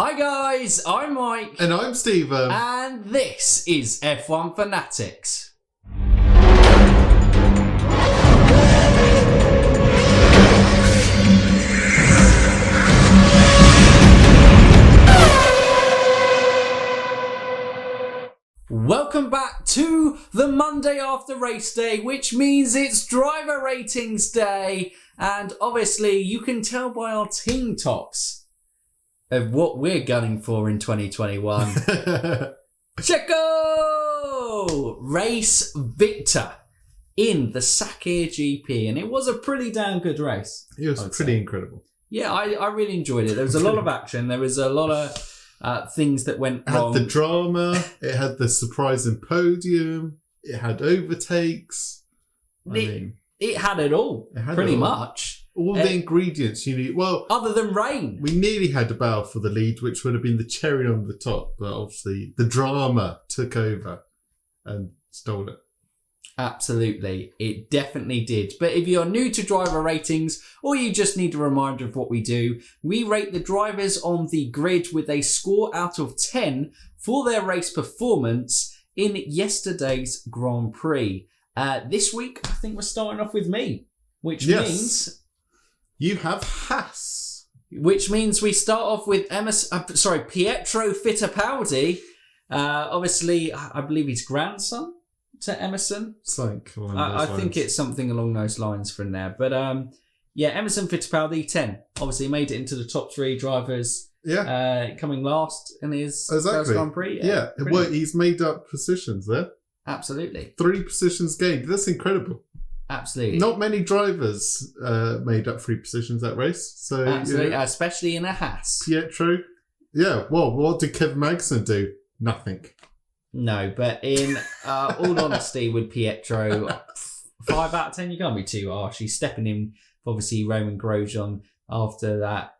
Hi guys, I'm Mike. And I'm Stephen. And this is F1 Fanatics. Welcome back to the Monday after race day, which means it's driver ratings day. And obviously you can tell by our team tops of what we're gunning for in 2021. Checo! Race victor in the Sakhir GP. And it was a pretty damn good race. It was pretty incredible. Yeah, I really enjoyed it. There was a lot of action. There was a lot of things that went wrong. It had the drama. It had the surprising podium. It had overtakes. It had it all, pretty much. All the ingredients you need. Well, other than rain. We nearly had a battle for the lead, which would have been the cherry on the top. But obviously, the drama took over and stole it. Absolutely. It definitely did. But if you're new to driver ratings, or you just need a reminder of what we do, we rate the drivers on the grid with a score out of 10 for their race performance in yesterday's Grand Prix. This week, I think we're starting off with me, which means... You have Haas. Which means we start off with Pietro Fittipaldi. Obviously, I believe he's grandson to Emerson. I think it's something along those lines from there. But Emerson Fittipaldi, 10. Obviously made it into the top 3 drivers. Yeah. Coming last in his first Grand Prix. Yeah. Well, he's made up positions there. Absolutely. 3 positions gained. That's incredible. Absolutely. Not many drivers made up 3 positions that race. So absolutely, especially in a Haas. Pietro. Yeah, well, what did Kevin Magnussen do? Nothing. No, but in all honesty with Pietro, 5 out of 10, you can't be too harsh. He's stepping in, obviously, Roman Grosjean after that,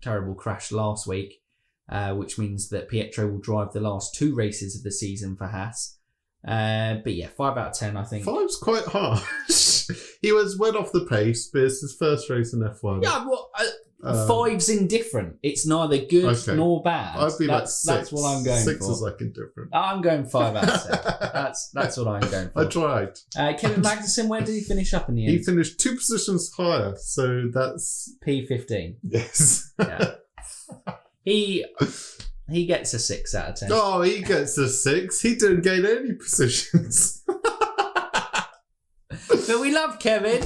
terrible crash last week, which means that Pietro will drive the last 2 races of the season for Haas. But yeah, 5 out of 10, I think. 5's quite harsh. He was well off the pace, but it's his first race in F1. Yeah, well, 5's indifferent. It's neither good nor bad. I'd be like 6. That's what I'm going for. 6 is like indifferent. I'm going 5 out of 10. That's what I'm going for. I tried. Kevin Magnussen, where did he finish up in the end? He finished 2 positions higher, so that's... P15. Yes. Yeah. He gets a 6 out of 10. Oh, he gets a 6. He didn't gain any positions. But we love Kevin.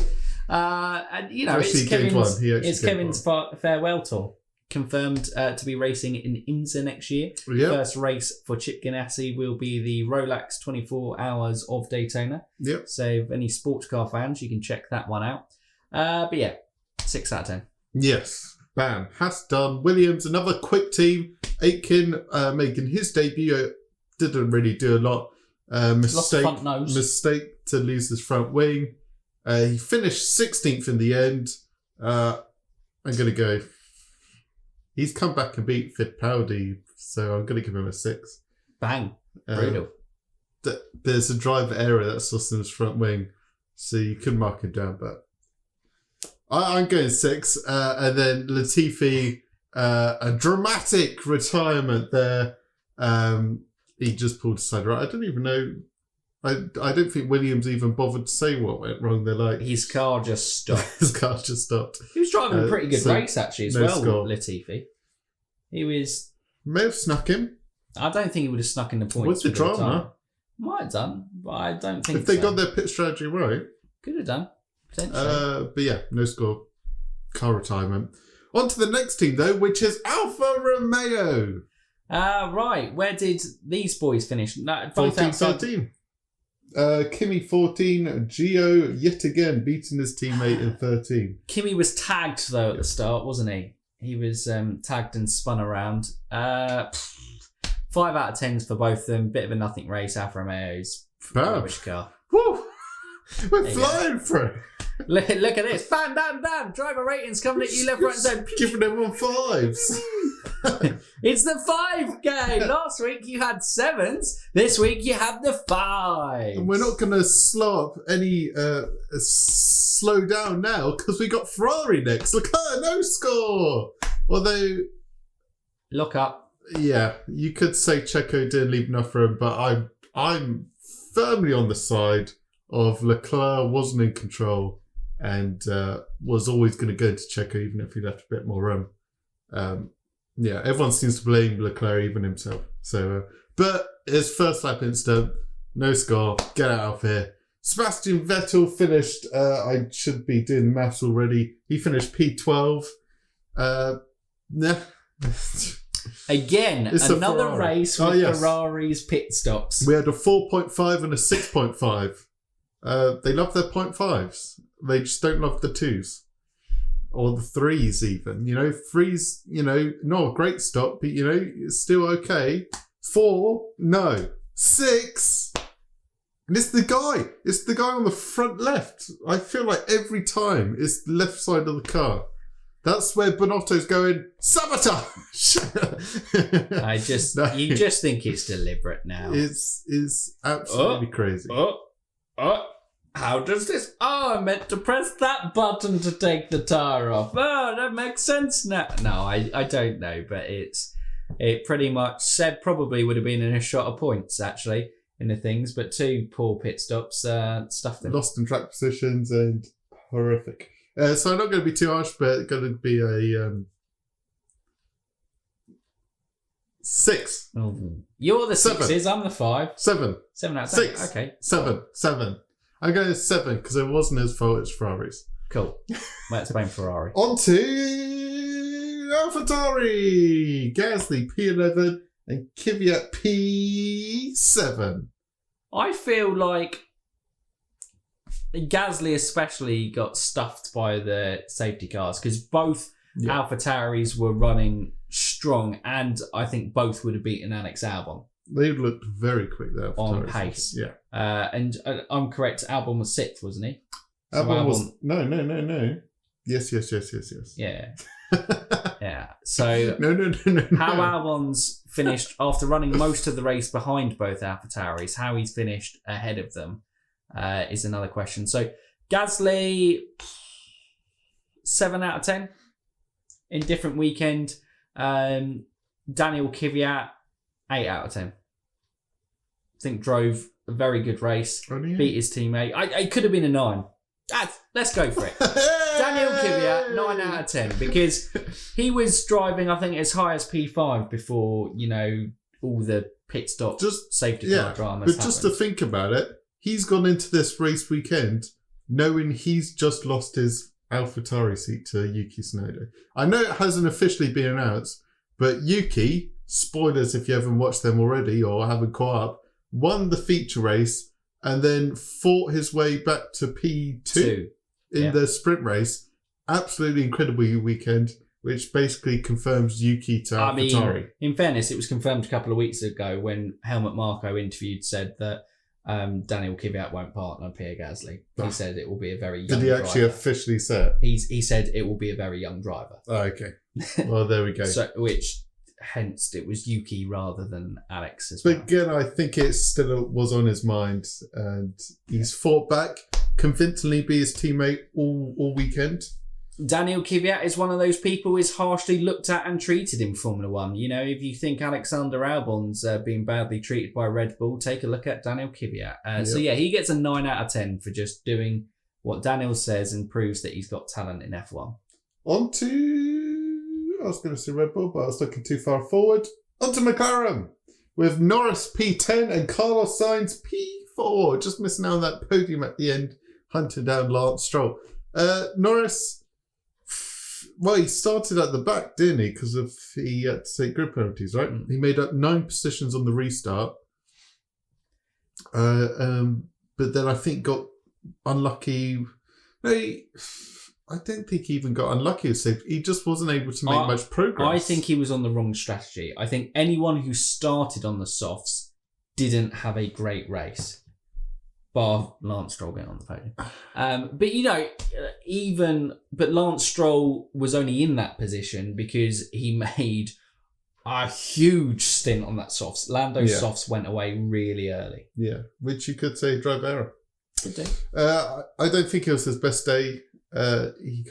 And, it's Kevin's farewell tour. Confirmed to be racing in IMSA next year. Yep. First race for Chip Ganassi will be the Rolex 24 Hours of Daytona. Yep. So if any sports car fans, you can check that one out. But yeah, 6 out of 10. Yes. Bam. Haas done. Williams, another quick team. AITKEN making his debut. Didn't really do a lot. Mistake to lose his front wing. He finished 16th in the end. I'm going to go... He's come back and beat Fittipaldi, so I'm going to give him a 6. Bang. Brutal. There's a driver error that's lost in his front wing, so you could mark him down, but... I'm going 6. And then Latifi, a dramatic retirement there. He just pulled aside. Right, I don't even know. I don't think Williams even bothered to say what went wrong. They're like... His car just stopped. His car just stopped. He was driving a pretty good race, actually, as well, Latifi. He was... May have snuck him. I don't think he would have snuck in the points. What's the drama? Might have done, but I don't think If they got their pit strategy right. Could have done. Potentially. But yeah, no score. Car retirement. On to the next team, though, which is Alfa Romeo. Right. Where did these boys finish? No, 14-13. Kimi 14. Gio yet again beating his teammate in 13. Kimi was tagged, though, at the start, wasn't he? He was tagged and spun around. 5 out of 10s for both of them. Bit of a nothing race. Alfa Romeo's rubbish car. Woo! We're flying through. Look at this. Bam, bam, bam. Driver ratings coming at you left, right and centre. Giving everyone 5s. It's the 5 game. Last week you had 7s. This week you have the 5s. And we're not going to slow down now because we got Ferrari next. Leclerc, no score. Although Lock up. Yeah, you could say Checo didn't leave enough room, but I'm firmly on the side of Leclerc wasn't in control and was always going to go to Checo even if he left a bit more room. Yeah, everyone seems to blame Leclerc, even himself. So, but his first lap incident, no score, get out of here. Sebastian Vettel finished, I should be doing the maths already, he finished P12. Nah. Again, It's another race with Ferrari's pit stops. We had a 4.5 and a 6.5. They love their 0.5s. They just don't love the 2s. Or the 3s even. 3s, not a great stop, but, it's still okay. 4, no. 6, and it's the guy. It's the guy on the front left. I feel like every time it's the left side of the car. That's where Bonotto's going, sabotage! You just think it's deliberate now. It's absolutely crazy. How does this? I meant to press that button to take the tyre off. Oh, that makes sense now. No, I don't know, but it pretty much Seb probably would have been in a shot of points, actually, in the things, but 2 poor pit stops stuffed them. Lost in track positions and horrific. So I'm not going to be too harsh, but going to be a 6. Oh. You're the 6s, I'm the 5. 7. 7 out of 10. 6. Okay. 7. I'm going to 7 because it wasn't his fault, it's Ferrari's. Cool. Let's blame Ferrari. On to AlphaTauri. Gasly P11 and KVYAT P7. I feel like Gasly especially got stuffed by the safety cars because both AlphaTauris were running strong, and I think both would have beaten Alex Albon. They looked very quick there on pace. Yeah, and I'm correct. Albon was 6th, wasn't he? So Albon was no. Yes. Yeah. Yeah. So no. How Albon's finished after running most of the race behind both AlphaTauris, how he's finished ahead of them is another question. So Gasly, 7 out of 10. Indifferent weekend. Daniil KVYAT, 8 out of 10. I think drove a very good race. Beat his teammate. It could have been a 9. Let's go for it. Daniil KVYAT, 9 out of 10, because he was driving, I think, as high as P5 before, all the pit stop safety car dramas But just to think about it, he's gone into this race weekend knowing he's just lost his AlphaTauri seat to Yuki Tsunoda. I know it hasn't officially been announced, but Yuki, spoilers if you haven't watched them already or haven't caught up, won the feature race and then fought his way back to P2 in the sprint race. Absolutely incredible weekend, which basically confirms Yuki to AlphaTauri. In fairness, it was confirmed a couple of weeks ago when Helmut Marko interviewed, said that Daniil KVYAT won't partner Pierre Gasly. He said it will be a very young driver. Did he actually officially say it? He said it will be a very young driver. Oh, okay. Well, there we go. Hence it was Yuki rather than Alex as well. But again, I think it still was on his mind, and he's fought back, convincingly be his teammate all weekend. Daniil KVYAT is one of those people who is harshly looked at and treated in Formula One. If you think Alexander Albon's being badly treated by Red Bull, take a look at Daniil KVYAT. So he gets a 9 out of 10 for just doing what Daniil says and proves that he's got talent in F1. On to, I was going to say Red Bull, but I was looking too far forward. On to McLaren with Norris P10 and Carlos Sainz P4. Just missing out on that podium at the end, hunting down Lance Stroll. Norris, well, he started at the back, didn't he? Because he had to take grid penalties, right? He made up 9 positions on the restart. But then I think got unlucky. No, I don't think he even got unlucky. He just wasn't able to make much progress. I think he was on the wrong strategy. I think anyone who started on the softs didn't have a great race. Bar Lance Stroll getting on the podium. But Lance Stroll was only in that position because he made a huge stint on that softs. Lando's softs went away really early. Yeah, which you could say drive error. Could do. I don't think it was his best day. He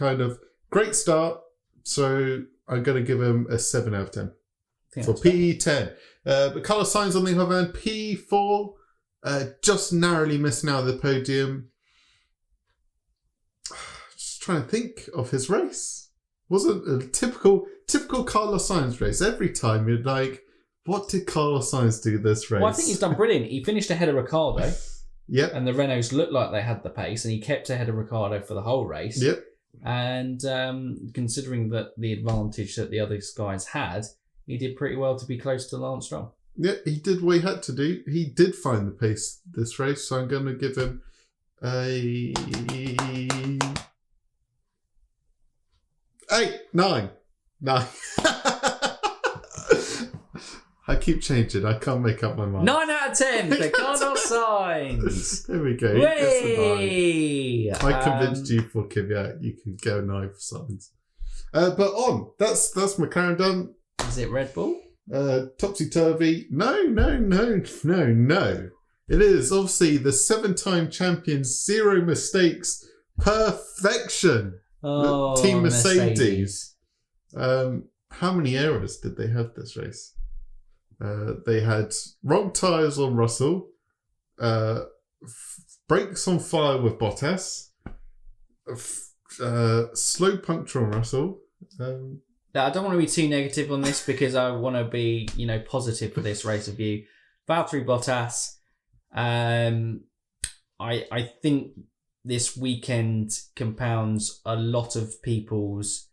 great start, so I'm going to give him a 7 out of 10. for PE10. But Carlos Sainz on the other hand, P4, just narrowly missing out of the podium. Just trying to think of his race. Wasn't a typical Carlos Sainz race. Every time you're like, what did Carlos Sainz do this race? Well, I think he's done brilliant. He finished ahead of Ricciardo. Yep. And the Renaults looked like they had the pace, and he kept ahead of Ricciardo for the whole race. Yep. And considering that the advantage that the other guys had, he did pretty well to be close to Lance Stroll. Yeah, he did what he had to do. He did find the pace this race, so I'm going to give him a 8, 9. I keep changing. I can't make up my mind. 9 out of 10 for Carlos Sainz. There we go. Way! I convinced you for KVYAT. You can go 9 for Sainz. But on. That's McLaren done. Is it Red Bull? Topsy-turvy. No. It is obviously the 7-time champions, 0 mistakes, perfection. Oh, Team Mercedes. How many errors did they have this race? They had wrong tyres on Russell, brakes on fire with Bottas, slow puncture on Russell. I don't want to be too negative on this because I want to be, positive for this race of you. Valtteri Bottas. I think this weekend compounds a lot of people's.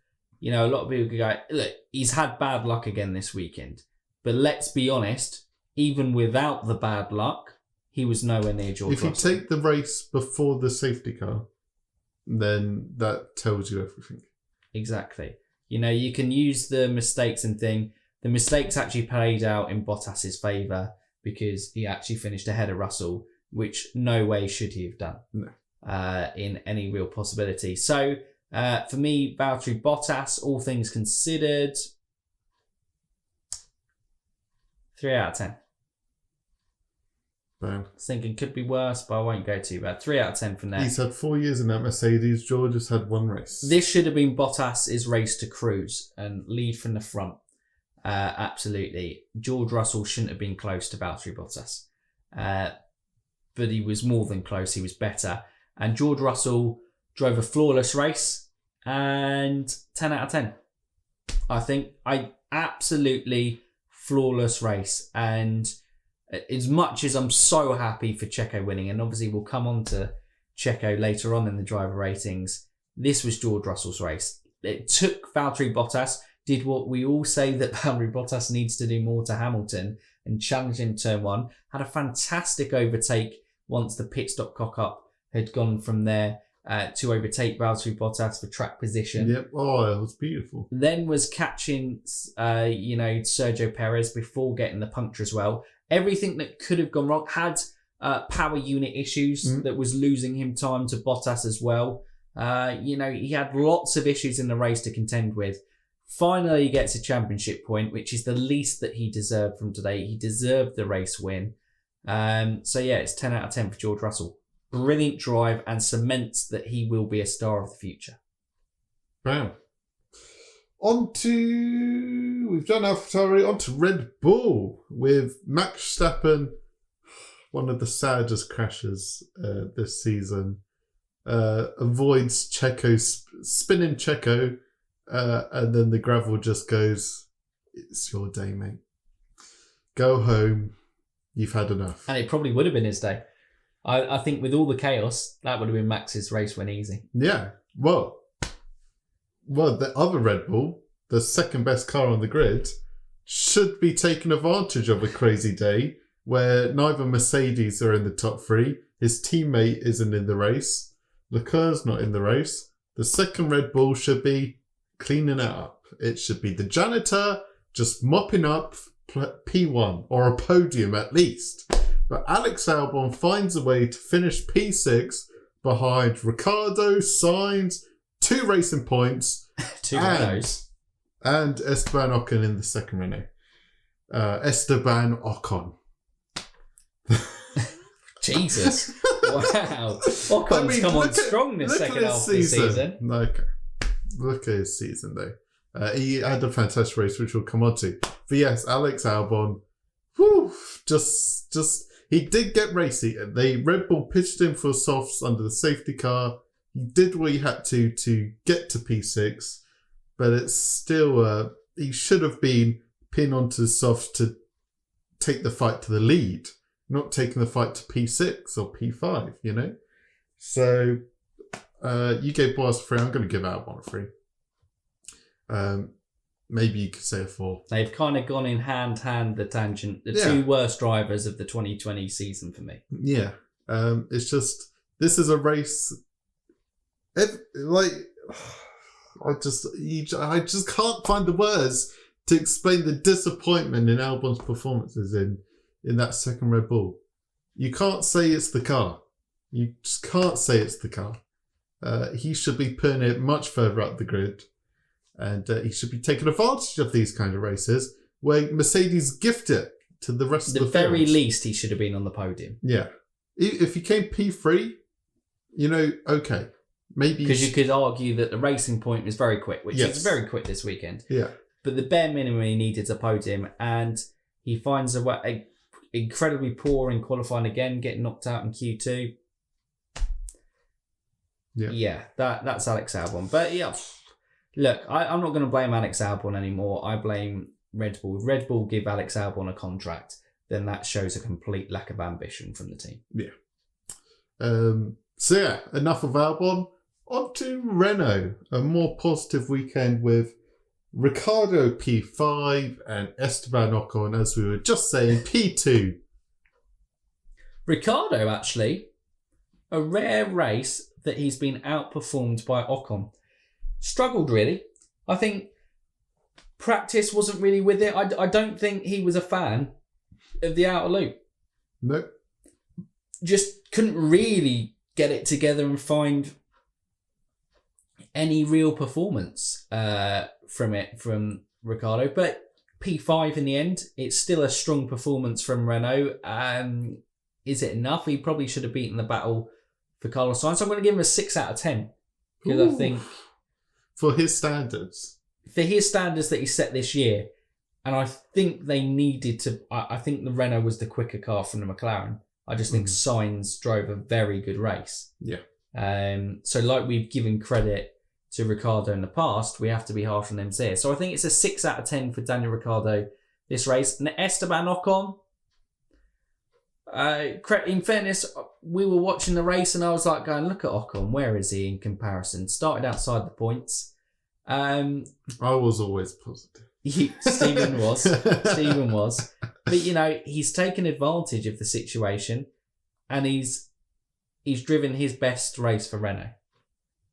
A lot of people could go, look, he's had bad luck again this weekend. But let's be honest, even without the bad luck, he was nowhere near George Russell. If you take the race before the safety car, then that tells you everything. Exactly. You can use the mistakes and thing. The mistakes actually played out in Bottas's favour because he actually finished ahead of Russell, which no way should he have done. No. In any real possibility. So, for me, Valtteri Bottas, all things considered, 3 out of 10. Bam. I was thinking could be worse, but I won't go too bad. 3 out of 10 from there. He's had 4 years in that Mercedes. George has had 1 race. This should have been Bottas's race to cruise and lead from the front. Absolutely. George Russell shouldn't have been close to Valtteri Bottas. But he was more than close. He was better. And George Russell drove a flawless race and 10 out of 10. I think absolutely flawless race. And as much as I'm so happy for Checo winning, and obviously we'll come on to Checo later on in the driver ratings, this was George Russell's race. It took Valtteri Bottas, did what we all say that Valtteri Bottas needs to do more to Hamilton and challenge him turn 1. Had a fantastic overtake once the pit stop cock-up had gone from there to overtake Valtteri Bottas for track position. Yep. Oh, it was beautiful. Then was catching, Sergio Perez before getting the puncture as well. Everything that could have gone wrong. Had power unit issues that was losing him time to Bottas as well. He had lots of issues in the race to contend with. Finally, he gets a championship point, which is the least that he deserved from today. He deserved the race win. It's 10 out of 10 for George Russell. Brilliant drive and cements that he will be a star of the future. Wow. We've done AlphaTauri, on to Red Bull with Max Verstappen, one of the saddest crashes this season. Avoids spinning Checo, and then the gravel just goes, it's your day, mate. Go home. You've had enough. And it probably would have been his day. I think with all the chaos, that would have been Max's race win easy. Yeah. Well, the other Red Bull, the second best car on the grid, should be taking advantage of a crazy day where neither Mercedes are in the top 3. His teammate isn't in the race. Leclerc's not in the race. The second Red Bull should be cleaning it up. It should be the janitor just mopping up P1 or a podium at least. But Alex Albon finds a way to finish P6 behind Ricciardo, Sainz, 2 racing points, 2 Renaults, and Esteban Ocon in the second Renault. Esteban Ocon. Jesus. Wow. Ocon's come on strong this second half of the season. Look at his season though. He had a fantastic race, which we'll come on to. But yes, Alex Albon, he did get racy. Red Bull pitched him for softs under the safety car. He did what he had to get to P6, but it's still, he should have been pinned onto softs to take the fight to the lead, not taking the fight to P6 or P5, you know? So, you gave Bottas a 3. I'm going to give Albon a 3. Maybe you could say a 4. They've kind of gone in hand, the tangent. The two worst drivers of the 2020 season for me. Yeah. It's just, this is a race, I just can't find the words to explain the disappointment in Albon's performances in that second Red Bull. You can't say it's the car. You just can't say it's the car. He should be putting it much further up the grid. And he should be taking advantage of these kind of races where Mercedes gift it to the rest of the field. At the very least, he should have been on the podium. Yeah. If he came P3, you know, okay. Maybe. Because you could argue that the Racing Point was very quick, which is very quick this weekend. Yeah. But the bare minimum he needed to podium, and he finds a way incredibly poor in qualifying again, getting knocked out in Q2. Yeah, that's Alex Albon. But yeah, look, I'm not going to blame Alex Albon anymore. I blame Red Bull. If Red Bull give Alex Albon a contract, then that shows a complete lack of ambition from the team. Yeah. So yeah, enough of Albon. On to Renault. A more positive weekend with Ricciardo P5 and Esteban Ocon, as we were just saying, P2. Ricciardo, actually, a rare race that he's been outperformed by Ocon. Struggled, really. I think practice wasn't really with it. I don't think he was a fan of the outer loop. No. Just couldn't really get it together and find any real performance from Ricciardo. But P5 in the end, it's still a strong performance from Renault. Is it enough? He probably should have beaten the battle for Carlos Sainz. So I'm going to give him a 6 out of 10. Because I think... For his standards. For his standards that he set this year. And I think they needed to... I think the Renault was the quicker car from the McLaren. I just think Sainz drove a very good race. Yeah. So like we've given credit to Ricciardo in the past, we have to be harsh on them here. So I think it's a 6 out of 10 for Daniel Ricciardo this race. And Esteban Ocon, in fairness, we were watching the race and I was like going, look at Ocon, where is he in comparison? Started outside the points. I was always positive. Stephen was. But, you know, he's taken advantage of the situation and he's driven his best race for Renault.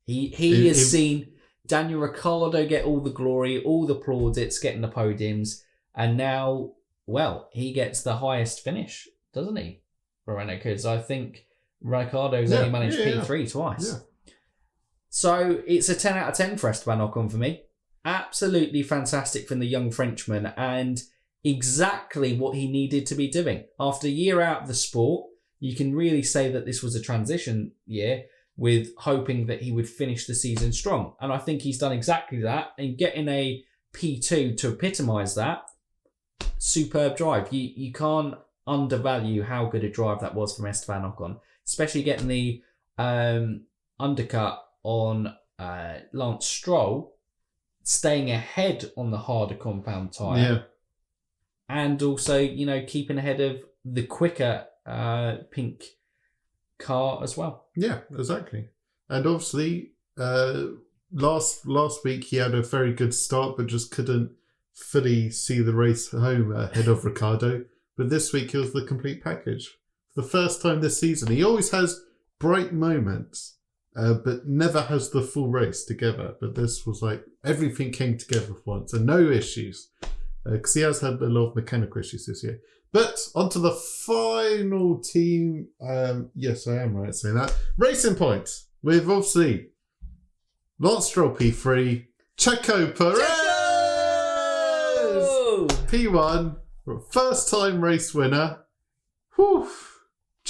He has seen Daniel Ricciardo get all the glory, all the plaudits, getting the podiums, and now, well, he gets the highest finish, doesn't he, for Renault? Because I think Ricciardo's only managed P3 twice. Yeah. So it's a 10 out of 10 for Esteban Ocon for me. Absolutely fantastic from the young Frenchman and exactly what he needed to be doing. After a year out of the sport, you can really say that this was a transition year with hoping that he would finish the season strong. And I think he's done exactly that. And getting a P2 to epitomise that, superb drive. You can't undervalue how good a drive that was from Esteban Ocon, especially getting the undercut on Lance Stroll, staying ahead on the harder compound tyre. Yeah. And also, you know, keeping ahead of the quicker pink car as well. Yeah, exactly. And obviously, last week he had a very good start, but just couldn't fully see the race home ahead of Ricciardo. But this week it was the complete package. For the first time this season, he always has bright moments, but never has the full race together. But this was like everything came together for once and no issues. Because he has had a lot of mechanical issues this year. But onto the final team. Yes, I am right saying that. Racing Point. With obviously Lance Stroll P3, Checo Perez P1, first time race winner. Whew.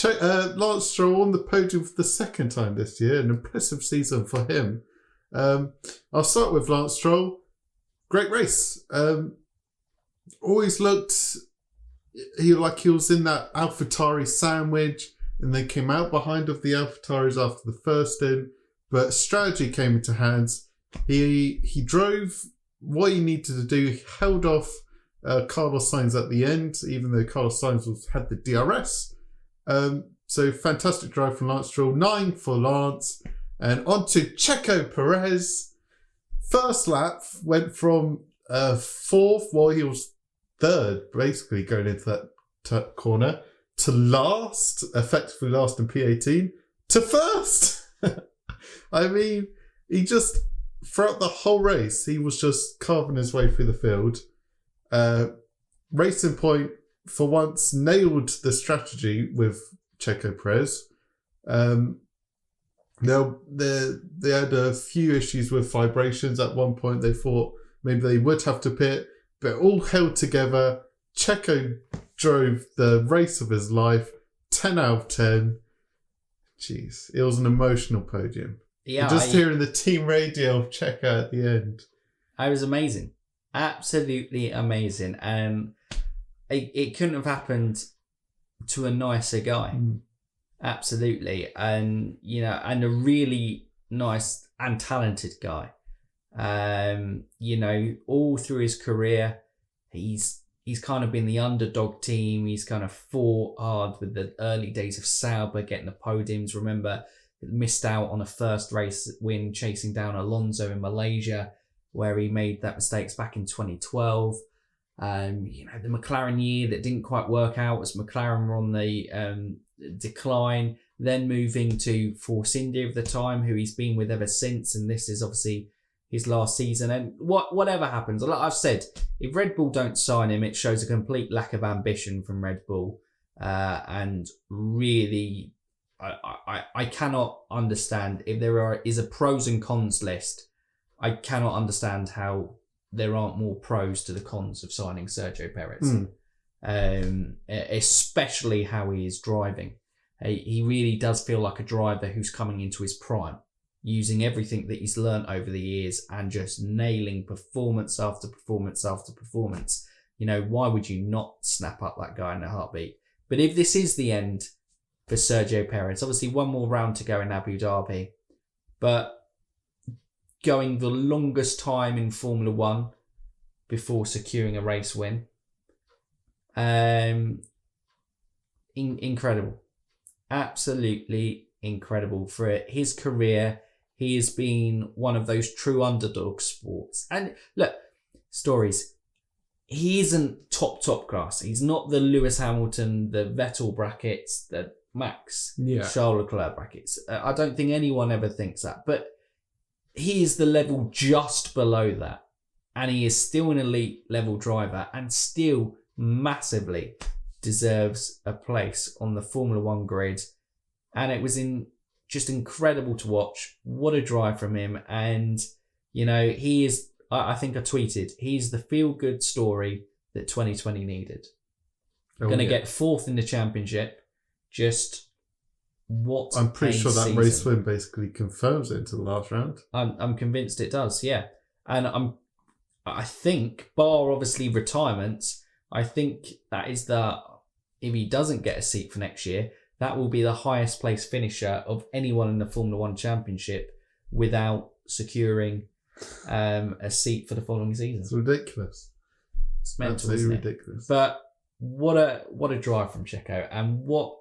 Lance Stroll on the podium for the second time this year. An impressive season for him. I'll start with Lance Stroll. great race. Always looked he was in that AlphaTauri sandwich, and they came out behind of the AlphaTauris after the first stint, but strategy came into hands. He drove what he needed to do. He held off Carlos Sainz at the end, even though Carlos Sainz had the DRS. So fantastic drive from Lance Stroll. 9 for Lance. And on to Checo Perez. First lap went from 4th, while he was 3rd, basically going into that corner, to last, effectively last in P18, to 1st. I mean, he just, throughout the whole race, he was just carving his way through the field. Racing Point, for once, nailed the strategy with Checo Perez. They had a few issues with vibrations. At one point, they thought maybe they would have to pit, but all held together. Checo drove the race of his life, 10 out of 10. Jeez, it was an emotional podium. Yeah, just hearing the team radio of Checo at the end. It was amazing. Absolutely amazing. It couldn't have happened to a nicer guy. Absolutely. And, and a really nice and talented guy. All through his career, he's kind of been the underdog team. He's kind of fought hard with the early days of Sauber, getting the podiums. Remember, missed out on a first race win chasing down Alonso in Malaysia, where he made that mistakes back in 2012. The McLaren year that didn't quite work out as McLaren were on the decline, then moving to Force India at the time, who he's been with ever since, and this is obviously his last season. And whatever happens, like I've said, if Red Bull don't sign him, it shows a complete lack of ambition from Red Bull. And really, I cannot understand, if there is a pros and cons list, I cannot understand how there aren't more pros to the cons of signing Sergio Perez. Especially how he is driving. He really does feel like a driver who's coming into his prime, using everything that he's learnt over the years and just nailing performance after performance after performance. Why would you not snap up that guy in a heartbeat? But if this is the end for Sergio Perez, obviously one more round to go in Abu Dhabi, but going the longest time in Formula One before securing a race win. Incredible. Absolutely incredible. For his career, he has been one of those true underdog sports. And look, stories. He isn't top class. He's not the Lewis Hamilton, the Vettel brackets, the Max, Charles Leclerc brackets. I don't think anyone ever thinks that. But he is the level just below that. And he is still an elite level driver and still massively deserves a place on the Formula One grid. And it was just incredible to watch. What a drive from him. And, he is, I think I tweeted, he's the feel-good story that 2020 needed. Going to get 4th in the championship. Just what I'm pretty sure that race win basically confirms it into the last round. I'm convinced it does, yeah. And I think, bar obviously retirements, I think that is if he doesn't get a seat for next year, that will be the highest place finisher of anyone in the Formula One Championship without securing a seat for the following season. It's ridiculous. It's mental, absolutely isn't it? Ridiculous. But what a drive from Checo, and what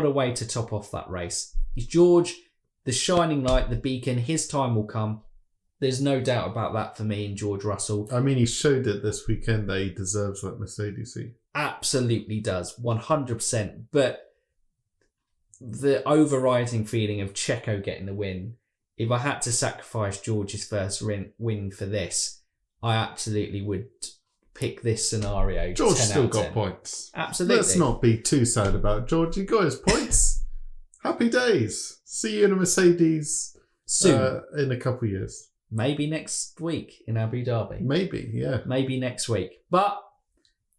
a way to top off that race. George, the shining light, the beacon, his time will come. There's no doubt about that for me and George Russell. I mean, he showed it this weekend that he deserves that Mercedes seat. Absolutely does, 100%. But the overriding feeling of Checo getting the win, if I had to sacrifice George's first win for this, I absolutely would pick this scenario. George still got points. Absolutely. Let's not be too sad about George. He got his points. Happy days. See you in a Mercedes soon. In a couple of years. Maybe next week in Abu Dhabi. Maybe, yeah. Maybe next week. But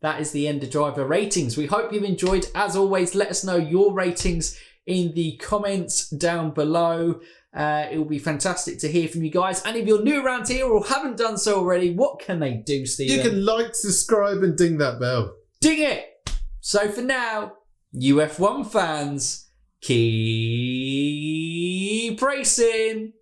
that is the end of driver ratings. We hope you've enjoyed. As always, let us know your ratings in the comments down below. It will be fantastic to hear from you guys. And if you're new around here or haven't done so already, what can they do, Stephen? You can like, subscribe, and ding that bell. Ding it! So for now, UF1 fans, keep racing!